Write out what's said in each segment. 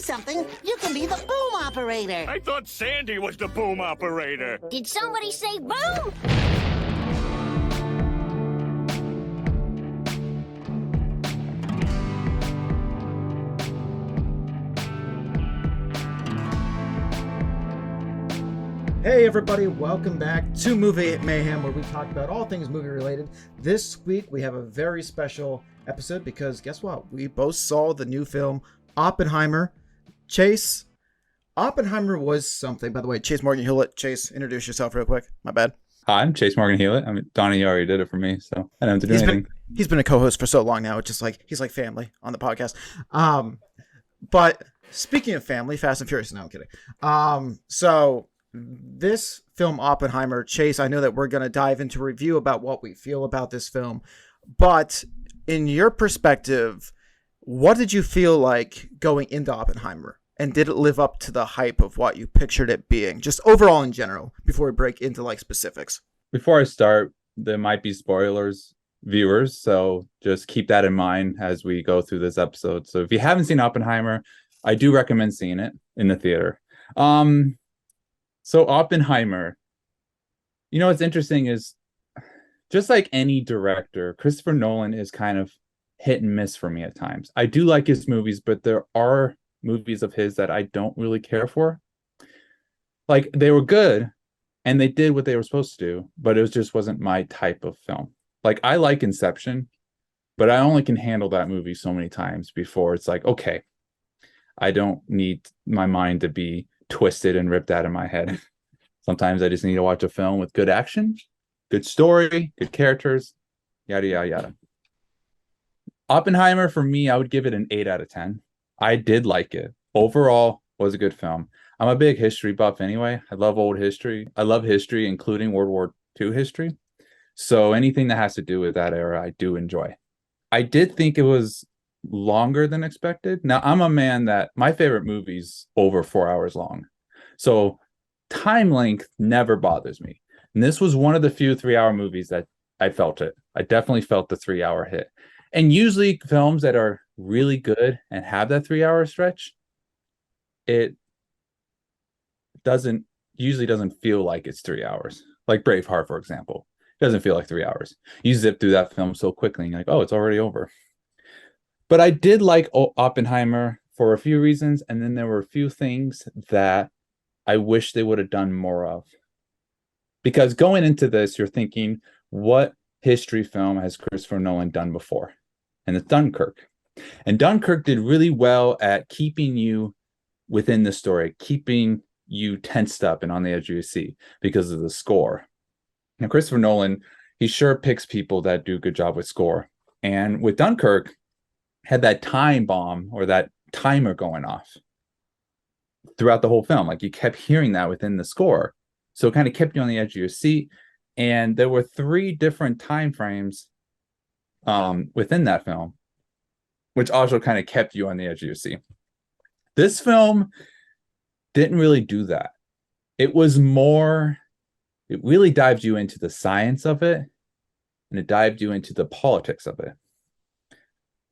something, you can be the boom operator. I thought Sandy was the boom operator. Did somebody say boom? Hey everybody, welcome back to Movie Mayhem, where we talk about all things movie related. This week we have a very special episode because guess what? We both saw the new film Oppenheimer. Chase, Oppenheimer was something. By the way, Chase Morgan Hewlett. Chase, introduce yourself real quick. My bad. Hi, I'm Chase Morgan Hewlett. Donnie already did it for me, so I don't have to do anything. He's been a co-host for so long now. It's just like he's like family on the podcast. But speaking of family, Fast and Furious. No, I'm kidding. So this film Oppenheimer, Chase, I know that we're going to dive into a review about what we feel about this film, but in your perspective, what did you feel like going into Oppenheimer, and did it live up to the hype of what you pictured it being, just overall in general, before we break into like specifics? Before I start, there might be spoilers, viewers, so just keep that in mind as we go through this episode. So if you haven't seen Oppenheimer, I do recommend seeing it in the theater. So Oppenheimer, you know, what's interesting is just like any director, Christopher Nolan is kind of hit and miss for me at times. I do like his movies, but there are movies of his that I don't really care for. Like, they were good and they did what they were supposed to do, but it just wasn't my type of film. Like, I like Inception, but I only can handle that movie so many times before it's like, okay, I don't need my mind to be twisted and ripped out of my head. Sometimes I just need to watch a film with good action, good story, good characters, yada, yada, yada. Oppenheimer, for me, I would give it an 8 out of 10. I did like it. Overall, was a good film. I'm a big history buff anyway. I love old history. I love history, including World War II history. So anything that has to do with that era, I do enjoy. I did think it was longer than expected. Now, I'm a man that my favorite movie's over 4 hours long. So time length never bothers me. And this was one of the few 3-hour movies that I felt it. I definitely felt the 3-hour hit. And usually films that are really good and have that 3-hour stretch, it usually doesn't feel like it's 3 hours. Like Braveheart, for example. It doesn't feel like 3 hours. You zip through that film so quickly and you're like, oh, it's already over. But I did like Oppenheimer for a few reasons, and then there were a few things that I wish they would have done more of. Because going into this, you're thinking, what history film has Christopher Nolan done before? And it's Dunkirk. And Dunkirk did really well at keeping you within the story, keeping you tensed up and on the edge of your seat because of the score. Now, Christopher Nolan, he sure picks people that do a good job with score. And with Dunkirk, had that time bomb or that timer going off throughout the whole film. Like, you kept hearing that within the score. So it kind of kept you on the edge of your seat. And there were 3 different time frames within that film, which also kind of kept you on the edge of your seat. This film didn't really do that. It was more, it really dived you into the science of it, and it dived you into the politics of it.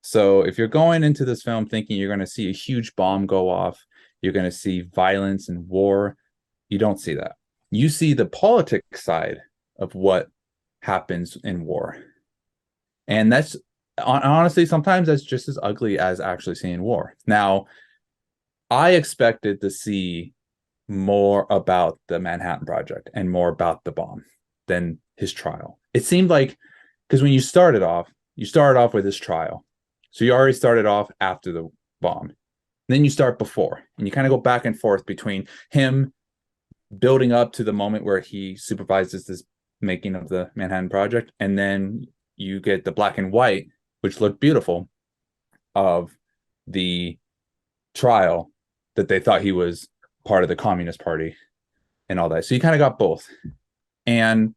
So if you're going into this film thinking you're going to see a huge bomb go off, you're going to see violence and war, you don't see that. You see the politics side of what happens in war. And that's, honestly, sometimes that's just as ugly as actually seeing war. Now, I expected to see more about the Manhattan Project and more about the bomb than his trial. It seemed like, because when you started off with his trial. So you already started off after the bomb. Then you start before. And you kind of go back and forth between him building up to the moment where he supervises this making of the Manhattan Project. And then you get the black and white, which looked beautiful, of the trial that they thought he was part of the Communist Party and all that. So you kind of got both. And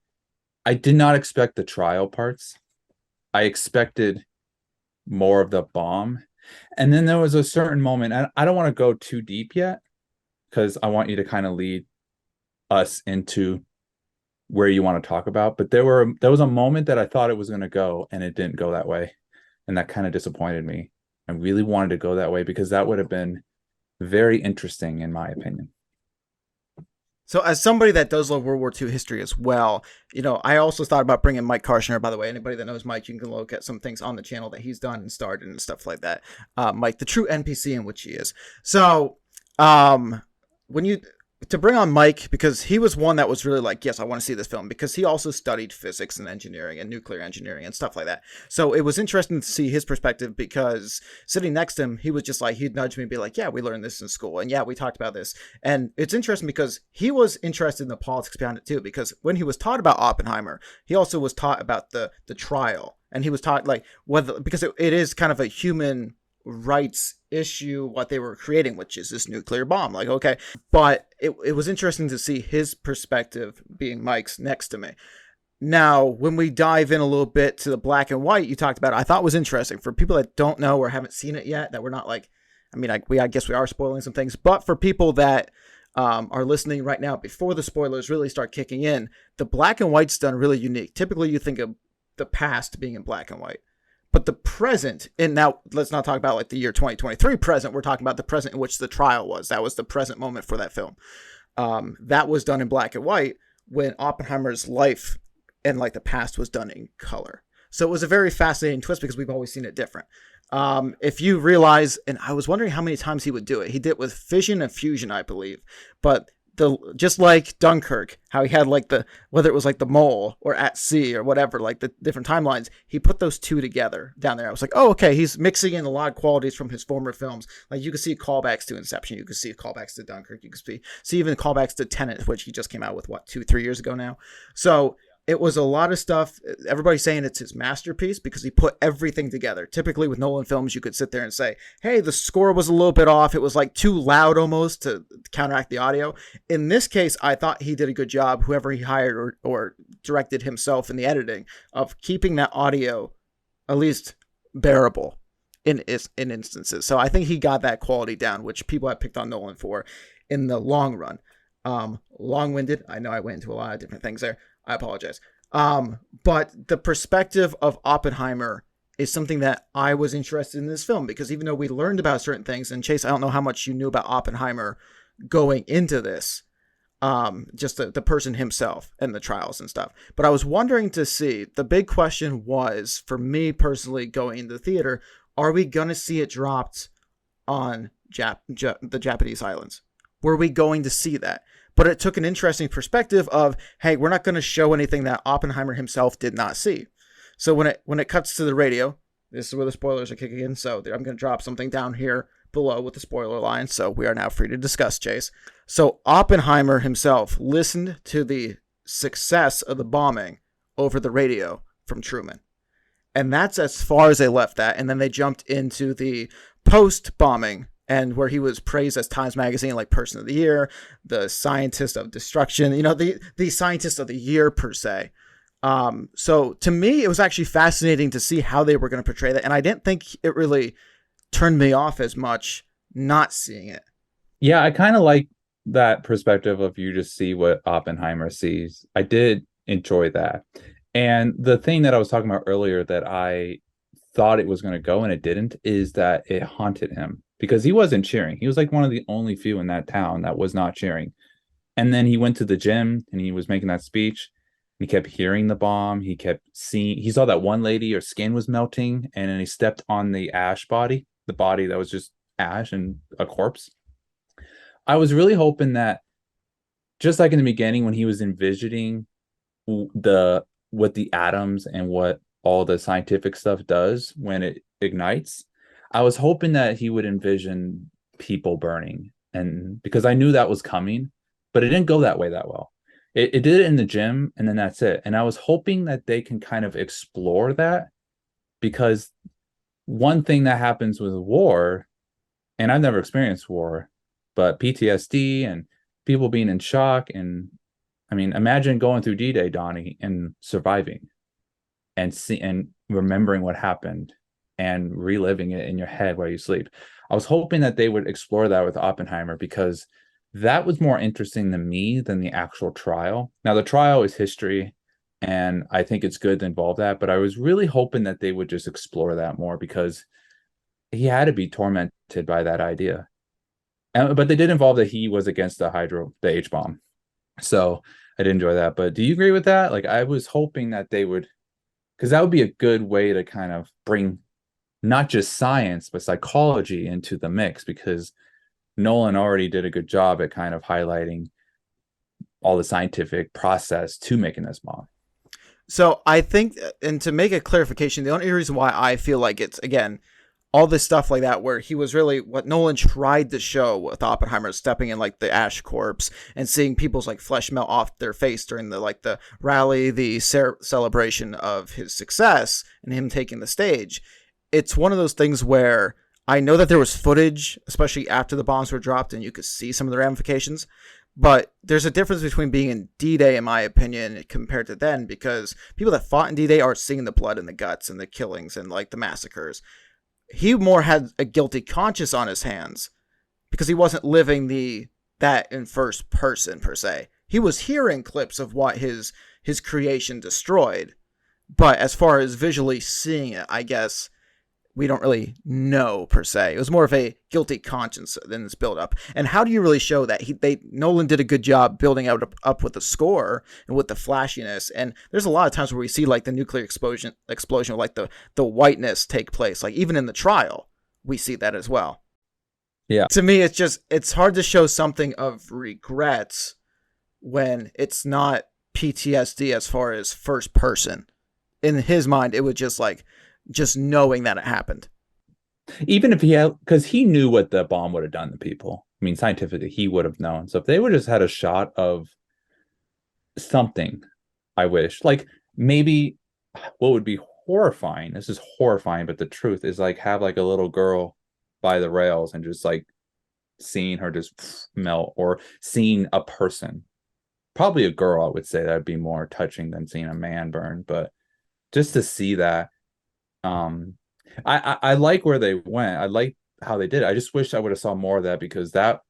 I did not expect the trial parts. I expected more of the bomb. And then there was a certain moment, and I don't want to go too deep yet, because I want you to kind of lead us into where you want to talk about. But there was a moment that I thought it was going to go, and it didn't go that way. And that kind of disappointed me. I really wanted to go that way because that would have been very interesting in my opinion. So as somebody that does love World War II history as well, I also thought about bringing Mike Karshner. By the way, anybody that knows Mike, you can look at some things on the channel that he's done and started and stuff like that. Mike, the true NPC in which he is. So to bring on Mike, because he was one that was really like, yes, I want to see this film, because he also studied physics and engineering and nuclear engineering and stuff like that. So it was interesting to see his perspective, because sitting next to him, he was just like, he'd nudge me and be like, yeah, we learned this in school. And yeah, we talked about this. And it's interesting because he was interested in the politics behind it too, because when he was taught about Oppenheimer, he also was taught about the trial. And he was taught like whether, because it is kind of a human rights issue what they were creating, which is this nuclear bomb. Like, okay, but it was interesting to see his perspective, being Mike's next to me. Now, when we dive in a little bit to the black and white you talked about, I thought was interesting for people that don't know or haven't seen it yet, that we're not like, I guess we are spoiling some things, but for people that are listening right now before the spoilers really start kicking in, the black and white's done really unique. Typically you think of the past being in black and white, but the present, and now let's not talk about like the year 2023 present. We're talking about the present in which the trial was. That was the present moment for that film. That was done in black and white, when Oppenheimer's life and like the past was done in color. So it was a very fascinating twist, because we've always seen it different. If you realize, and I was wondering how many times he would do it. He did it with fission and fusion, I believe. But just like Dunkirk, how he had like whether it was like the mole or at sea or whatever, like the different timelines, he put those two together down there. I was like, oh, okay, he's mixing in a lot of qualities from his former films. Like you can see callbacks to Inception, you can see callbacks to Dunkirk, you can see even callbacks to Tenet, which he just came out with 2-3 years ago now. So it was a lot of stuff. Everybody's saying it's his masterpiece because he put everything together. Typically with Nolan films, you could sit there and say, hey, the score was a little bit off. It was like too loud almost to counteract the audio. In this case, I thought he did a good job, whoever he hired or directed himself in the editing, of keeping that audio at least bearable in instances. So I think he got that quality down, which people have picked on Nolan for in the long run. Long-winded. I know I went into a lot of different things there. I apologize. But the perspective of Oppenheimer is something that I was interested in this film, because even though we learned about certain things, and Chase, I don't know how much you knew about Oppenheimer going into this, just the person himself and the trials and stuff. But I was wondering to see, the big question was, for me personally going into the theater, are we going to see it dropped on the Japanese islands? Were we going to see that? But it took an interesting perspective of, hey, we're not going to show anything that Oppenheimer himself did not see. So when it cuts to the radio, this is where the spoilers are kicking in. So I'm going to drop something down here below with the spoiler line. So we are now free to discuss, Chase. So Oppenheimer himself listened to the success of the bombing over the radio from Truman. And that's as far as they left that. And then they jumped into the post-bombing, and where he was praised as Times Magazine, like Person of the Year, the Scientist of Destruction, the Scientist of the Year per se. So to me, it was actually fascinating to see how they were going to portray that. And I didn't think it really turned me off as much not seeing it. Yeah, I kind of like that perspective of you just see what Oppenheimer sees. I did enjoy that. And the thing that I was talking about earlier that I thought it was going to go and it didn't, is that it haunted him. Because he wasn't cheering. He was like one of the only few in that town that was not cheering. And then he went to the gym and he was making that speech. He kept hearing the bomb. He saw that one lady, her skin was melting, and then he stepped on the ash body, the body that was just ash and a corpse. I was really hoping that, just like in the beginning when he was envisioning what the atoms and what all the scientific stuff does when it ignites, I was hoping that he would envision people burning, and because I knew that was coming, but it didn't go that way that well. It did it in the gym, and then that's it. And I was hoping that they can kind of explore that, because one thing that happens with war, and I've never experienced war, but PTSD and people being in shock, and I mean, imagine going through D-Day, Donnie, and surviving and remembering what happened and reliving it in your head while you sleep. I was hoping that they would explore that with Oppenheimer, because that was more interesting to me than the actual trial. Now, the trial is history, and I think it's good to involve that, but I was really hoping that they would just explore that more, because he had to be tormented by that idea. But they did involve that he was against the H bomb. So I did enjoy that. But do you agree with that? Like, I was hoping that they would, because that would be a good way to kind of bring not just science, but psychology into the mix, because Nolan already did a good job at kind of highlighting all the scientific process to making this bomb. So I think, and to make a clarification, the only reason why I feel like it's, again, all this stuff like that, where he was really what Nolan tried to show with Oppenheimer, stepping in like the ash corpse and seeing people's like flesh melt off their face during the rally, the celebration of his success and him taking the stage. It's one of those things where I know that there was footage, especially after the bombs were dropped, and you could see some of the ramifications. But there's a difference between being in D-Day, in my opinion, compared to then, because people that fought in D-Day are seeing the blood and the guts and the killings and like the massacres. He more had a guilty conscience on his hands because he wasn't living that in first person per se. He was hearing clips of what his creation destroyed, but as far as visually seeing it, I guess we don't really know per se. It was more of a guilty conscience than this build up. And how do you really show that? Nolan did a good job building up with the score and with the flashiness. And there's a lot of times where we see like the nuclear explosion, like the whiteness take place. Like even in the trial, we see that as well. Yeah. To me, it's hard to show something of regrets when it's not PTSD as far as first person. In his mind, it was just knowing that it happened. Even if he had, because he knew what the bomb would have done to people. I mean, scientifically, he would have known. So if they would have just had a shot of something, I wish, like maybe what would be horrifying, this is horrifying, but the truth is like have like a little girl by the rails and just like seeing her just melt, or seeing a person, probably a girl, I would say that'd be more touching than seeing a man burn. But just to see that, I like where they went. I like how they did it. I just wish I would have saw more of that, because that,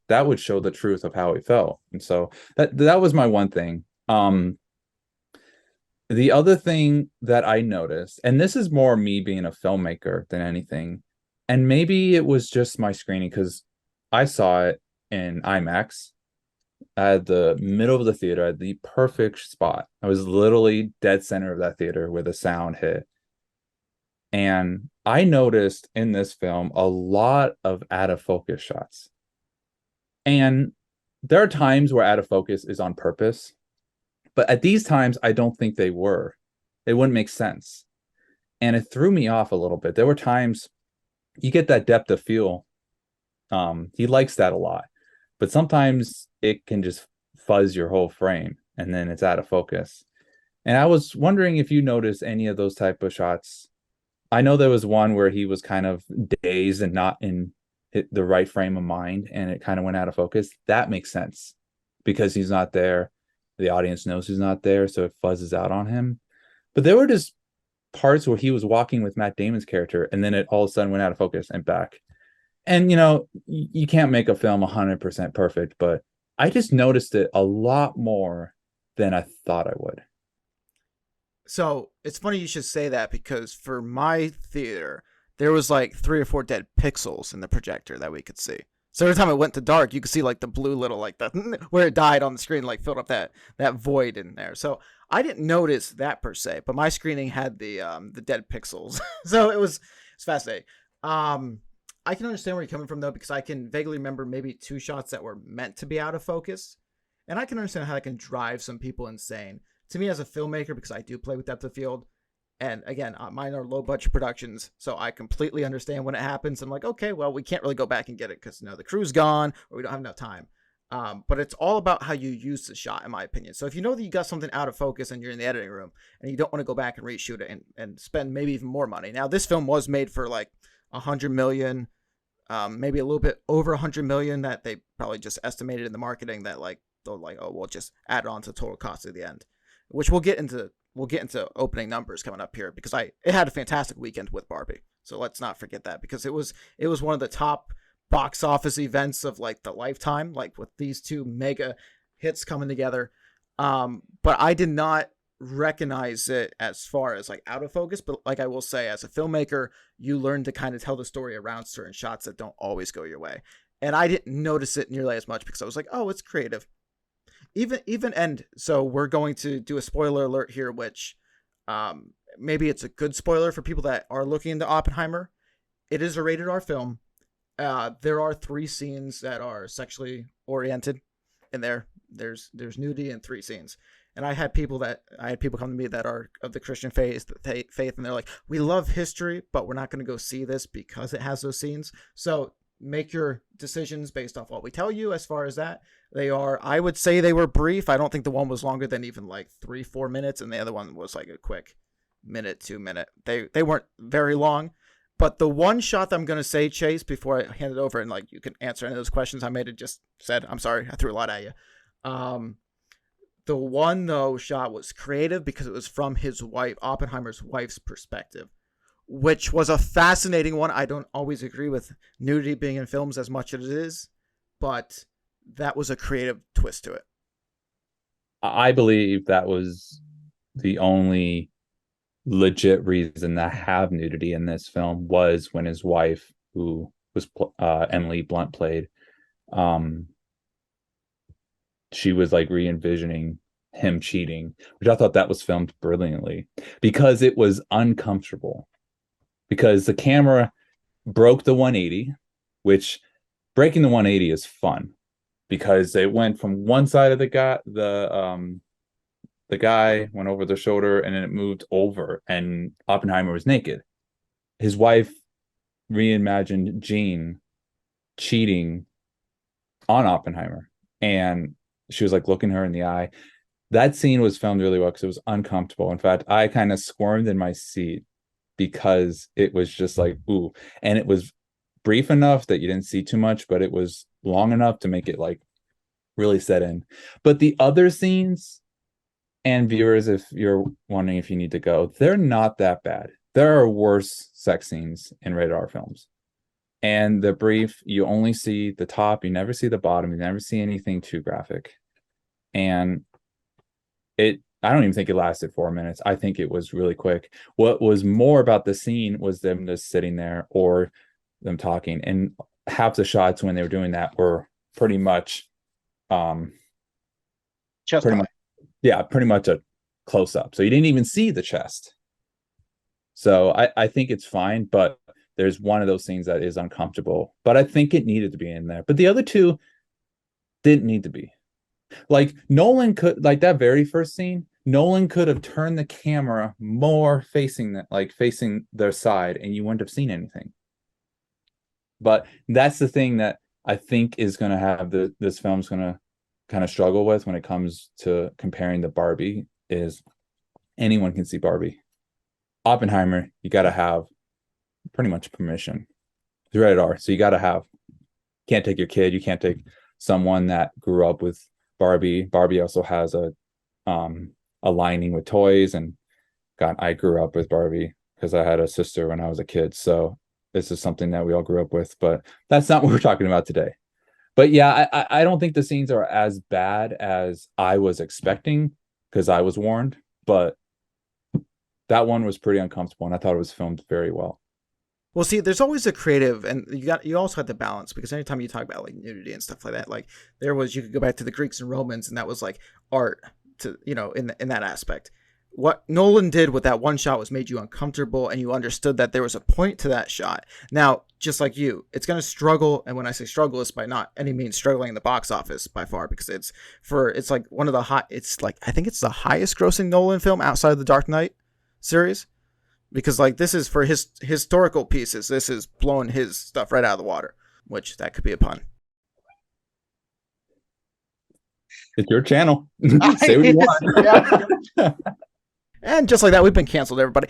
that would show the truth of how he felt. And so that was my one thing. The other thing that I noticed, and this is more me being a filmmaker than anything, and maybe it was just my screening because I saw it in IMAX at the middle of the theater at the perfect spot. I was literally dead center of that theater where the sound hit. And I noticed in this film a lot of out of focus shots. And there are times where out of focus is on purpose, but at these times, I don't think they were. It wouldn't make sense. And it threw me off a little bit. There were times you get that depth of field. He likes that a lot, but sometimes it can just fuzz your whole frame and then it's out of focus. And I was wondering if you noticed any of those type of shots. I know there was one where he was kind of dazed and not in the right frame of mind, and it kind of went out of focus. That makes sense because he's not there. The audience knows he's not there, so it fuzzes out on him. But there were just parts where he was walking with Matt Damon's character, and then it all of a sudden went out of focus and back. And, you can't make a film 100% perfect, but I just noticed it a lot more than I thought I would. So it's funny you should say that, because for my theater, there was like 3 or 4 dead pixels in the projector that we could see. So every time it went to dark, you could see like the blue little, like the where it died on the screen, like filled up that void in there. So I didn't notice that per se, but my screening had the dead pixels. So it's fascinating. I can understand where you're coming from though, because I can vaguely remember maybe 2 shots that were meant to be out of focus, and I can understand how that can drive some people insane. To me as a filmmaker, because I do play with depth of field, and again, mine are low budget productions, so I completely understand when it happens. I'm like, okay, well, we can't really go back and get it because the crew's gone or we don't have enough time. But it's all about how you use the shot, in my opinion. So if you know that you got something out of focus and you're in the editing room and you don't want to go back and reshoot it and spend maybe even more money. Now, this film was made for like $100 million, maybe a little bit over $100 million that they probably just estimated in the marketing that they'll we'll just add it on to the total cost at the end, which we'll get into opening numbers coming up here, because it had a fantastic weekend with Barbie. So let's not forget that, because it was one of the top box office events of like the lifetime, like with these 2 mega hits coming together. But I did not recognize it as far as like out of focus, but like I will say, as a filmmaker, you learn to kind of tell the story around certain shots that don't always go your way. and I didn't notice it nearly as much because I was like, oh, it's creative. And so we're going to do a spoiler alert here, which maybe it's a good spoiler for people that are looking into Oppenheimer. It is a rated R film. There are 3 scenes that are sexually oriented in there. There's nudity in 3 scenes. And I had people come to me that are of the Christian faith, and they're like, we love history, but we're not going to go see this because it has those scenes. So make your decisions based off what we tell you as far as that. I would say they were brief. I don't think the one was longer than even like 3-4 minutes, and the other one was like a quick 1-2 minute. They weren't very long. But the one shot that I'm going to say, Chase, before I hand it over, and like you can answer any of those questions I made it just said, I'm sorry, I threw a lot at you. The one, though, shot was creative because it was from his wife, Oppenheimer's wife's perspective, which was a fascinating one. I don't always agree with nudity being in films as much as it is, but that was a creative twist to it. I believe that was the only legit reason to have nudity in this film was when his wife, who was Emily Blunt played, she was like re-envisioning him cheating, which I thought that was filmed brilliantly because it was uncomfortable, because the camera broke the 180, which breaking the 180 is fun because it went from one side of the guy went over the shoulder and then it moved over and Oppenheimer was naked. His wife reimagined Jean cheating on Oppenheimer, and she was like looking her in the eye. That scene was filmed really well because it was uncomfortable. In fact, I kind of squirmed in my seat because it was just like, ooh. And it was brief enough that you didn't see too much, but it was long enough to make it like really set in. But the other scenes, and viewers, if you're wondering if you need to go, they're not that bad. There are worse sex scenes in rated R films. And the brief, you only see the top, you never see the bottom, you never see anything too graphic. And I don't even think it lasted 4 minutes. I think it was really quick. What was more about the scene was them just sitting there or them talking. And half the shots when they were doing that were pretty much pretty much a close-up. So you didn't even see the chest. So I think it's fine, but there's one of those scenes that is uncomfortable. But I think it needed to be in there. But the other 2 didn't need to be. Like Nolan could, like that very first scene, Nolan could have turned the camera more facing their side, and you wouldn't have seen anything. But that's the thing that I think is going to have this film's going to kind of struggle with when it comes to comparing the Barbie is anyone can see Barbie. Oppenheimer, you got to have pretty much permission. It's rated R, so you got to have. Can't take your kid. You can't take someone that grew up with Barbie. Barbie also has a lining with toys, and God, I grew up with Barbie because I had a sister when I was a kid. So this is something that we all grew up with, but that's not what we're talking about today. But yeah, I don't think the scenes are as bad as I was expecting because I was warned, but that one was pretty uncomfortable, and I thought it was filmed very well. Well, see, there's always a creative, and you also have to balance, because anytime you talk about like nudity and stuff like that, like you could go back to the Greeks and Romans, and that was like art to, in that aspect. What Nolan did with that one shot was made you uncomfortable, and you understood that there was a point to that shot. Now, just like you, it's going to struggle, and when I say struggle, it's by not any means struggling in the box office by far, because it's like one of the I think it's the highest grossing Nolan film outside of the Dark Knight series, because like this is for his historical pieces. This is blowing his stuff right out of the water, which that could be a pun. It's your channel. Say what you want. And just like that, we've been canceled, everybody.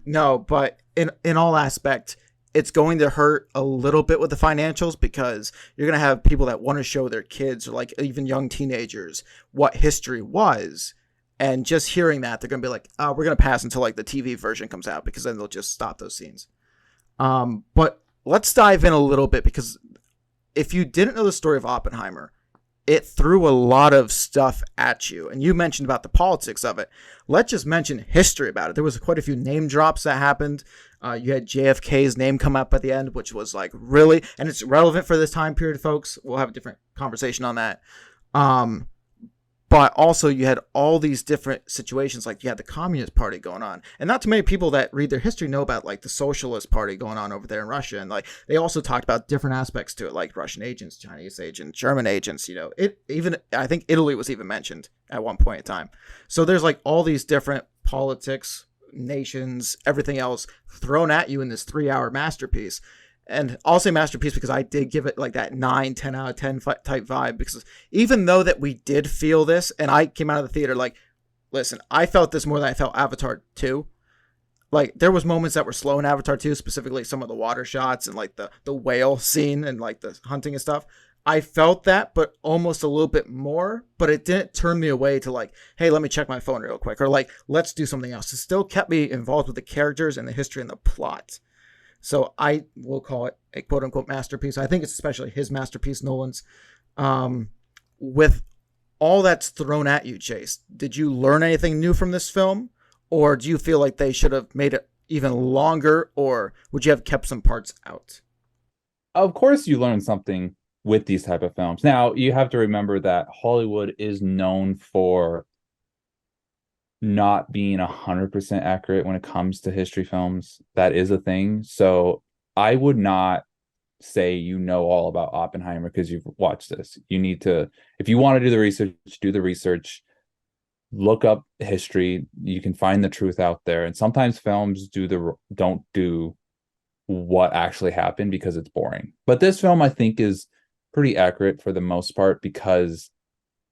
No, but in all aspect, it's going to hurt a little bit with the financials, because you're going to have people that want to show their kids, or like even young teenagers, what history was. And just hearing that, they're going to be like, oh, we're going to pass until like the TV version comes out, because then they'll just stop those scenes. But let's dive in a little bit, because if you didn't know the story of Oppenheimer, it threw a lot of stuff at you. And you mentioned about the politics of it. Let's just mention history about it. There was quite a few name drops that happened. You had JFK's name come up at the end, which was like really, and it's relevant for this time period, folks. We'll have a different conversation on that. But also you had all these different situations, like you had the Communist Party going on. And not too many people that read their history know about like the Socialist Party going on over there in Russia. And like they also talked about different aspects to it, like Russian agents, Chinese agents, German agents, you know, I think Italy was even mentioned at one point in time. So there's like all these different politics, nations, everything else thrown at you in this 3-hour masterpiece. And I'll say masterpiece because I did give it like that 9, 10 out of 10 type vibe, because even though that we did feel this, and I came out of the theater like, listen, I felt this more than I felt Avatar 2. Like there was moments that were slow in Avatar 2, specifically some of the water shots and like the whale scene and like the hunting and stuff. I felt that, but almost a little bit more, but it didn't turn me away to like, hey, let me check my phone real quick, or like, let's do something else. It still kept me involved with the characters and the history and the plot. So I will call it a quote unquote masterpiece. I think it's especially his masterpiece, Nolan's. With all that's thrown at you, Chase, did you learn anything new from this film? Or do you feel like they should have made it even longer? Or would you have kept some parts out? Of course you learn something with these type of films. Now, you have to remember that Hollywood is known for not being 100% accurate when it comes to history films. That is a thing. So I would not say you know all about Oppenheimer because you've watched this. You need to, if you want to do the research, look up history. You can find the truth out there. And sometimes films don't do what actually happened because it's boring. But this film, I think, is pretty accurate for the most part, because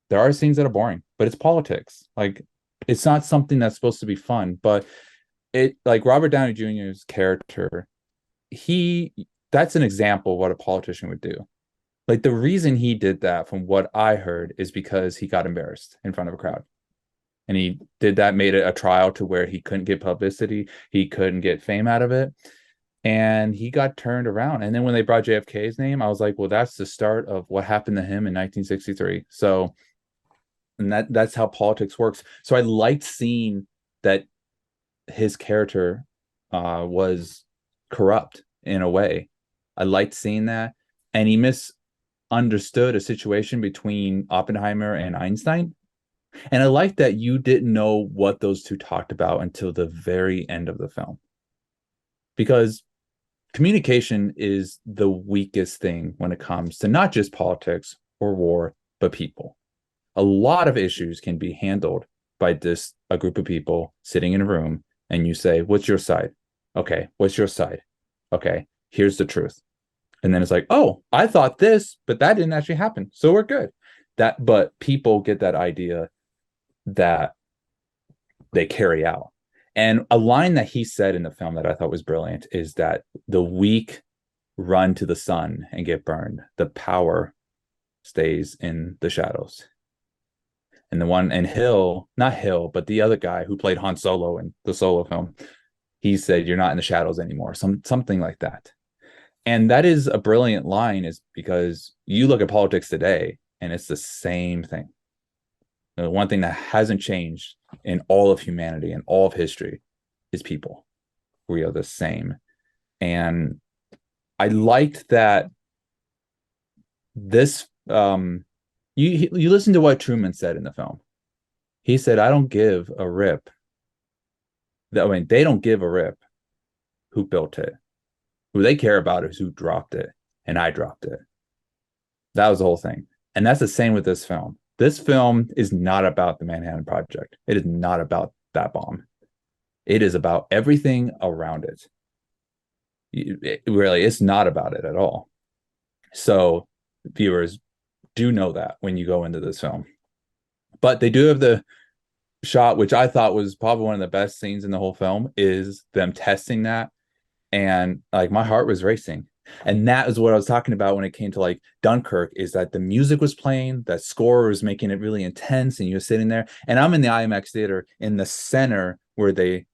there are scenes that are boring, but it's politics. Like, it's not something that's supposed to be fun, but it, like Robert Downey Jr.'s character, that's an example of what a politician would do. Like the reason he did that, from what I heard, is because he got embarrassed in front of a crowd. And he did that, made it a trial to where he couldn't get publicity. He couldn't get fame out of it. And he got turned around. And then when they brought JFK's name, I was like, well, that's the start of what happened to him in 1963. So, and that's how politics works. So I liked seeing that his character was corrupt in a way. I liked seeing that. And he misunderstood a situation between Oppenheimer and Einstein. And I liked that you didn't know what those two talked about until the very end of the film. Because communication is the weakest thing when it comes to not just politics or war, but people. A lot of issues can be handled by a group of people sitting in a room, and you say, what's your side? Okay, what's your side? Okay, here's the truth. And then it's like, oh, I thought this, but that didn't actually happen. So we're good. But people get that idea that they carry out. And a line that he said in the film that I thought was brilliant is that the weak run to the sun and get burned. The power stays in the shadows. And not Hill, but the other guy who played Han Solo in the Solo film, he said, you're not in the shadows anymore. Something like that. And that is a brilliant line, is because you look at politics today and it's the same thing. The one thing that hasn't changed in all of humanity and all of history is people. We are the same. And I liked that this, you listen to what Truman said in the film. He said, I don't give a rip. They don't give a rip who built it. Who they care about is who dropped it. And I dropped it. That was the whole thing. And that's the same with this film. This film is not about the Manhattan Project. It is not about that bomb. It is about everything around it. It's not about it at all. So viewers, do know that when you go into this film. But they do have the shot, which I thought was probably one of the best scenes in the whole film, is them testing that. And like my heart was racing. And that is what I was talking about when it came to like Dunkirk, is that the music was playing, that score was making it really intense, and you're sitting there. And I'm in the IMAX theater in the center where they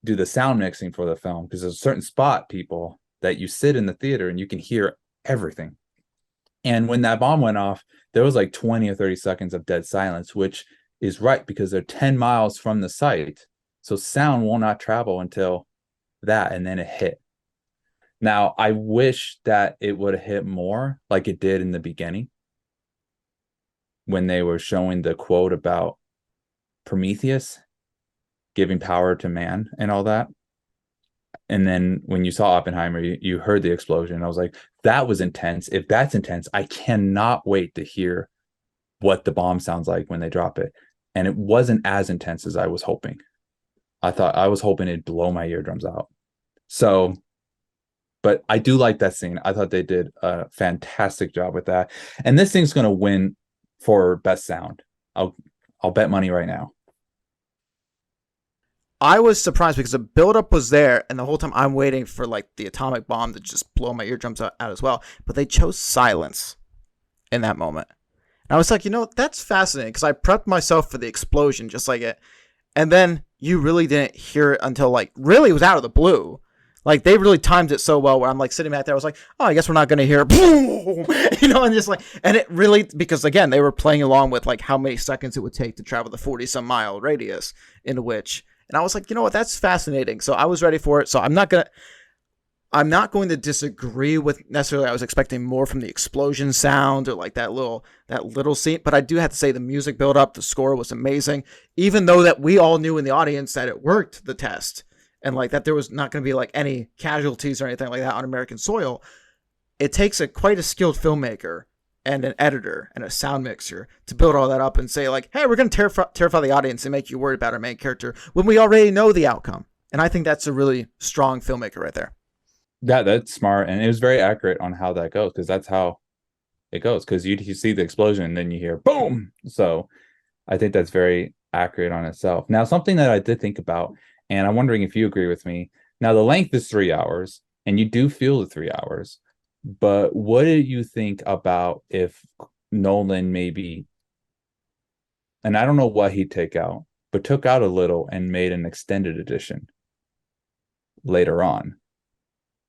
do the sound mixing for the film, because there's a certain spot, people, that you sit in the theater and you can hear everything. And when that bomb went off, there was like 20 or 30 seconds of dead silence, which is right because they're 10 miles from the site. So sound will not travel until that, and then it hit. Now, I wish that it would have hit more like it did in the beginning when they were showing the quote about Prometheus giving power to man and all that. And then when you saw Oppenheimer, you heard the explosion. I was like, that was intense. If that's intense, I cannot wait to hear what the bomb sounds like when they drop it. And it wasn't as intense as I was hoping. I was hoping it'd blow my eardrums out. So, but I do like that scene. I thought they did a fantastic job with that. And this thing's going to win for best sound. I'll bet money right now. I was surprised because the buildup was there, and the whole time I'm waiting for like the atomic bomb to just blow my eardrums out as well. But they chose silence in that moment. And I was like, that's fascinating because I prepped myself for the explosion just like it. And then you really didn't hear it until like really it was out of the blue. Like they really timed it so well where I'm like sitting back there. I was like, oh, I guess we're not going to hear boom, and just like, and it really, because again, they were playing along with like how many seconds it would take to travel the 40 some mile radius into which, and I was like, you know what, that's fascinating. So I was ready for it. So I'm not going to disagree with necessarily. I was expecting more from the explosion sound or like that little scene, but I do have to say the music build up, the score was amazing, even though that we all knew in the audience that it worked the test. And like that there was not going to be like any casualties or anything like that on American soil. It takes quite a skilled filmmaker and an editor and a sound mixer to build all that up and say like, hey, we're going to terrify the audience and make you worried about our main character when we already know the outcome. And I think that's a really strong filmmaker right there. That's smart. And it was very accurate on how that goes, because that's how it goes. Because you see the explosion and then you hear boom. So I think that's very accurate on itself. Now, something that I did think about, and I'm wondering if you agree with me. Now, the length is 3 hours, and you do feel the 3 hours. But what do you think about if Nolan maybe, and I don't know what he'd take out, but took out a little and made an extended edition later on?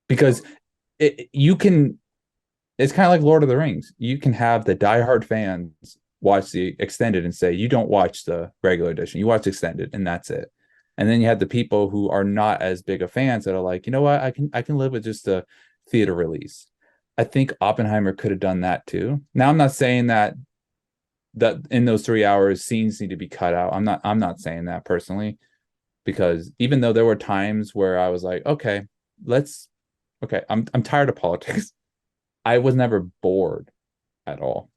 Because it's kind of like Lord of the Rings. You can have the diehard fans watch the extended and say, you don't watch the regular edition, you watch extended, and that's it. And then you have the people who are not as big of fans that are like, you know what, I can live with just a theater release. I think Oppenheimer could have done that too. Now, I'm not saying that in those 3 hours scenes need to be cut out. I'm not saying that personally, because even though there were times where I was like, okay, I'm tired of politics. I was never bored at all.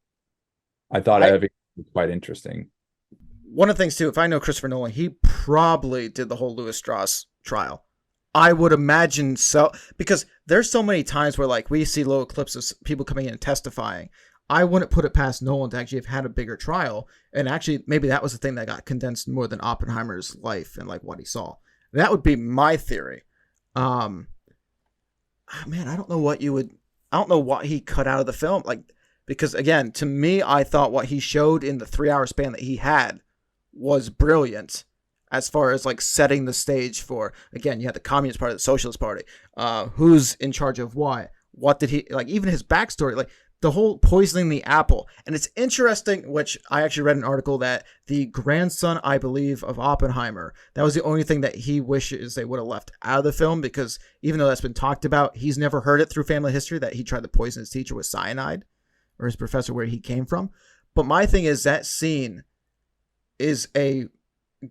I thought everything was quite interesting. One of the things, too, if I know Christopher Nolan, he probably did the whole Louis Strauss trial. I would imagine so, because there's so many times where like we see little clips of people coming in and testifying. I wouldn't put it past Nolan to actually have had a bigger trial. And actually, maybe that was the thing that got condensed more than Oppenheimer's life and like what he saw. That would be my theory. Man, I don't know what he cut out of the film. Like, because again, to me, I thought what he showed in the 3 hour span that he had was brilliant as far as like setting the stage for, again, you had the Communist Party, the Socialist Party, who's in charge of what did he, like even his backstory, like the whole poisoning the apple. And it's interesting, which I actually read an article that the grandson, I believe, of Oppenheimer, that was the only thing that he wishes they would have left out of the film, because even though that's been talked about, he's never heard it through family history that he tried to poison his teacher with cyanide, or his professor, where he came from. But my thing is that scene is a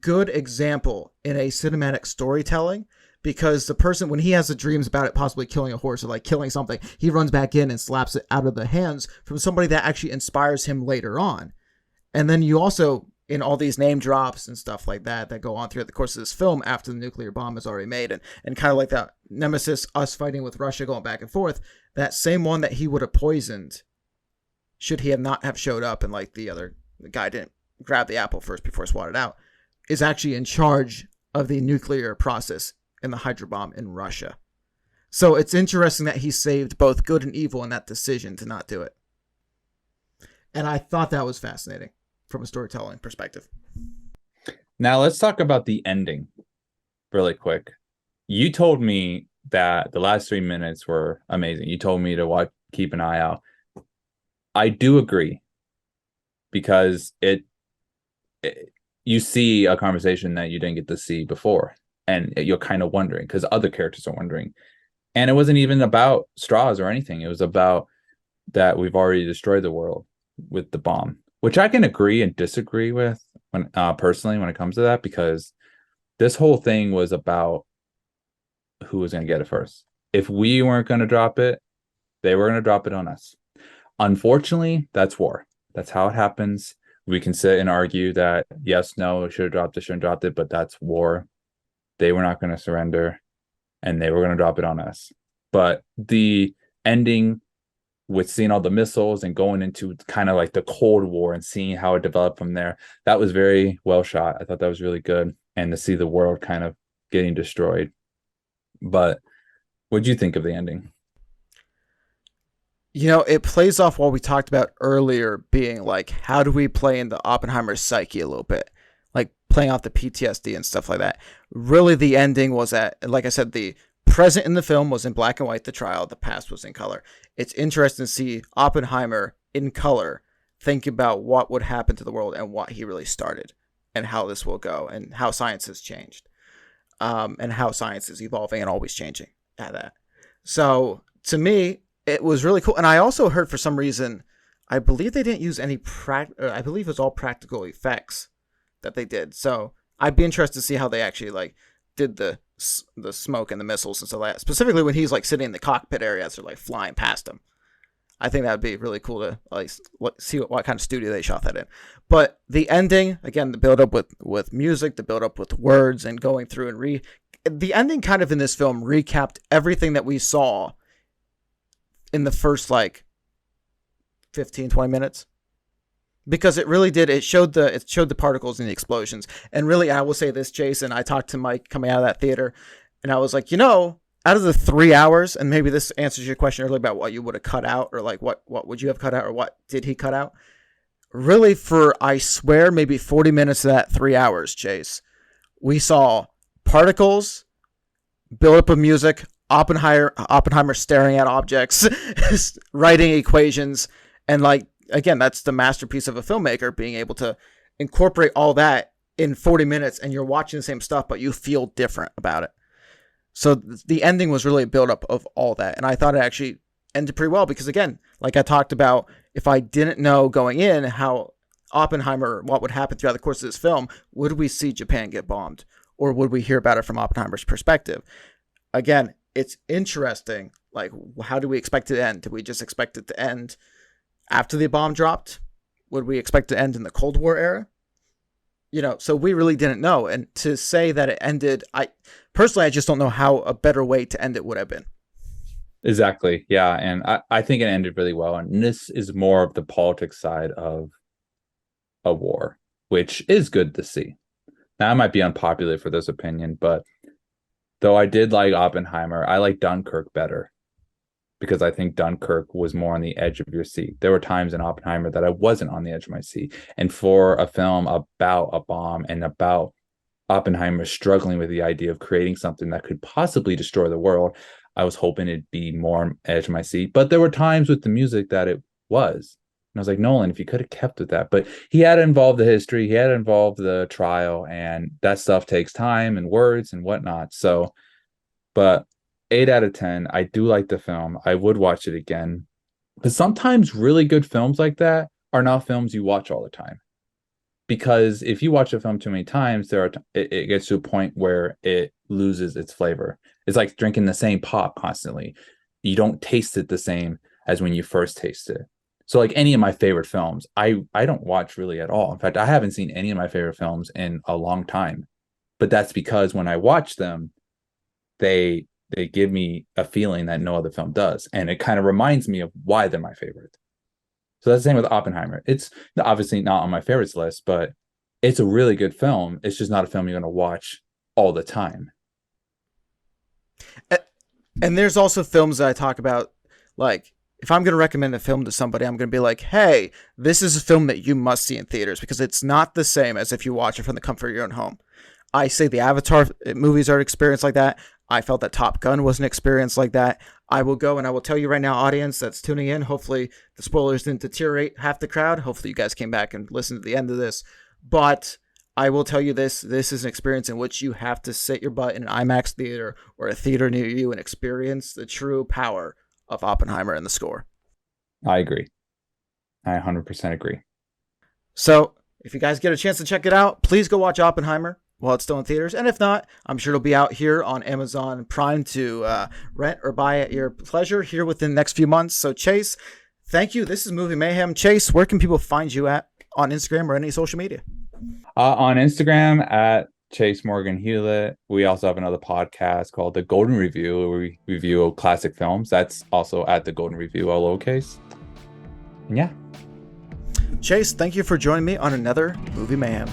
good example in a cinematic storytelling, because the person, when he has the dreams about it possibly killing a horse or like killing something, he runs back in and slaps it out of the hands from somebody that actually inspires him later on. And then you also, in all these name drops and stuff like that go on throughout the course of this film after the nuclear bomb is already made, and kind of like that nemesis, us fighting with Russia, going back and forth, that same one that he would have poisoned should he have not have showed up and like the guy didn't grab the apple first before swatted out, is actually in charge of the nuclear process and the hydro bomb in Russia. So it's interesting that he saved both good and evil in that decision to not do it. And I thought that was fascinating from a storytelling perspective. Now let's talk about the ending really quick. You told me that the last 3 minutes were amazing. You told me to keep an eye out. I do agree, because you see a conversation that you didn't get to see before. and you're kind of wondering because other characters are wondering. And it wasn't even about straws or anything. It was about that we've already destroyed the world with the bomb, which I can agree and disagree with when personally when it comes to that, because this whole thing was about who was going to get it first. If we weren't going to drop it, they were going to drop it on us. Unfortunately, that's war. That's how it happens. We can sit and argue that yes, no, it should have dropped it, shouldn't have dropped it, but that's war. They were not going to surrender, and they were going to drop it on us. But the ending with seeing all the missiles and going into kind of like the Cold War and seeing how it developed from there, that was very well shot. I thought that was really good. And to see the world kind of getting destroyed. But what did you think of the ending? You know, it plays off what we talked about earlier, being like, how do we play into Oppenheimer's psyche a little bit? Like playing off the PTSD and stuff like that. Really, the ending was at, like I said, the present in the film was in black and white, the trial, the past was in color. It's interesting to see Oppenheimer in color think about what would happen to the world and what he really started and how this will go and how science has changed, and how science is evolving and always changing at that. So to me, it was really cool. And I also heard for some reason, I believe they didn't use any I believe it was all practical effects that they did. So I'd be interested to see how they actually like did the smoke and the missiles and stuff like that. Specifically when he's like sitting in the cockpit area as they're like flying past him. I think that would be really cool to like see what kind of studio they shot that in. But the ending, again, the build up with music, the build up with words and going through and the ending kind of in this film recapped everything that we saw in the first like 15, 20 minutes. Because it really did. It showed the particles and the explosions. And really, I will say this, Jason, I talked to Mike coming out of that theater, and I was like, out of the 3 hours, and maybe this answers your question earlier about what you would have cut out, or like what would you have cut out, or what did he cut out? Really, for, I swear, maybe 40 minutes of that 3 hours, Chase, we saw particles, build-up of music, Oppenheimer staring at objects, writing equations, and like, again, that's the masterpiece of a filmmaker, being able to incorporate all that in 40 minutes and you're watching the same stuff, but you feel different about it. So the ending was really a buildup of all that. And I thought it actually ended pretty well because, again, like I talked about, if I didn't know going in how Oppenheimer, what would happen throughout the course of this film, would we see Japan get bombed? Or would we hear about it from Oppenheimer's perspective? Again, it's interesting. Like, how do we expect it to end? Do we just expect it to end after the bomb dropped? Would we expect to end in the Cold War era? So we really didn't know. And to say that it ended, I just don't know how a better way to end it would have been. Exactly. Yeah. And I think it ended really well. And this is more of the politics side of a war, which is good to see. Now, I might be unpopular for this opinion, but though I did like Oppenheimer, I like Dunkirk better. Because I think Dunkirk was more on the edge of your seat. There were times in Oppenheimer that I wasn't on the edge of my seat. And for a film about a bomb and about Oppenheimer struggling with the idea of creating something that could possibly destroy the world, I was hoping it'd be more on the edge of my seat. But there were times with the music that it was. And I was like, Nolan, if you could have kept with that. But he had to involve the history. He had to involve the trial. And that stuff takes time and words and whatnot. So, but 8 out of 10. I do like the film. I would watch it again. But sometimes really good films like that are not films you watch all the time. Because if you watch a film too many times, it gets to a point where it loses its flavor. It's like drinking the same pop constantly. You don't taste it the same as when you first taste it. So like any of my favorite films, I don't watch really at all. In fact, I haven't seen any of my favorite films in a long time. But that's because when I watch them, they give me a feeling that no other film does. And it kind of reminds me of why they're my favorite. So that's the same with Oppenheimer. It's obviously not on my favorites list, but it's a really good film. It's just not a film you're going to watch all the time. And there's also films that I talk about, like, if I'm going to recommend a film to somebody, I'm going to be like, hey, this is a film that you must see in theaters because it's not the same as if you watch it from the comfort of your own home. I say the Avatar movies are an experience like that. I felt that Top Gun was an experience like that. I will go and I will tell you right now, audience that's tuning in, hopefully the spoilers didn't deteriorate half the crowd. Hopefully you guys came back and listened to the end of this. But I will tell you this is an experience in which you have to sit your butt in an IMAX theater or a theater near you and experience the true power of Oppenheimer and the score. I agree. I 100% agree. So if you guys get a chance to check it out, please go watch Oppenheimer while it's still in theaters. And if not, I'm sure it'll be out here on Amazon Prime to rent or buy at your pleasure here within the next few months. So Chase, thank you. This is Movie Mayhem. Chase, where can people find you at on Instagram or any social media? On Instagram at Chase Morgan Hewlett. We also have another podcast called The Golden Review, where we review classic films. That's also at The Golden Review, all lowercase. And yeah. Chase, thank you for joining me on another Movie Mayhem.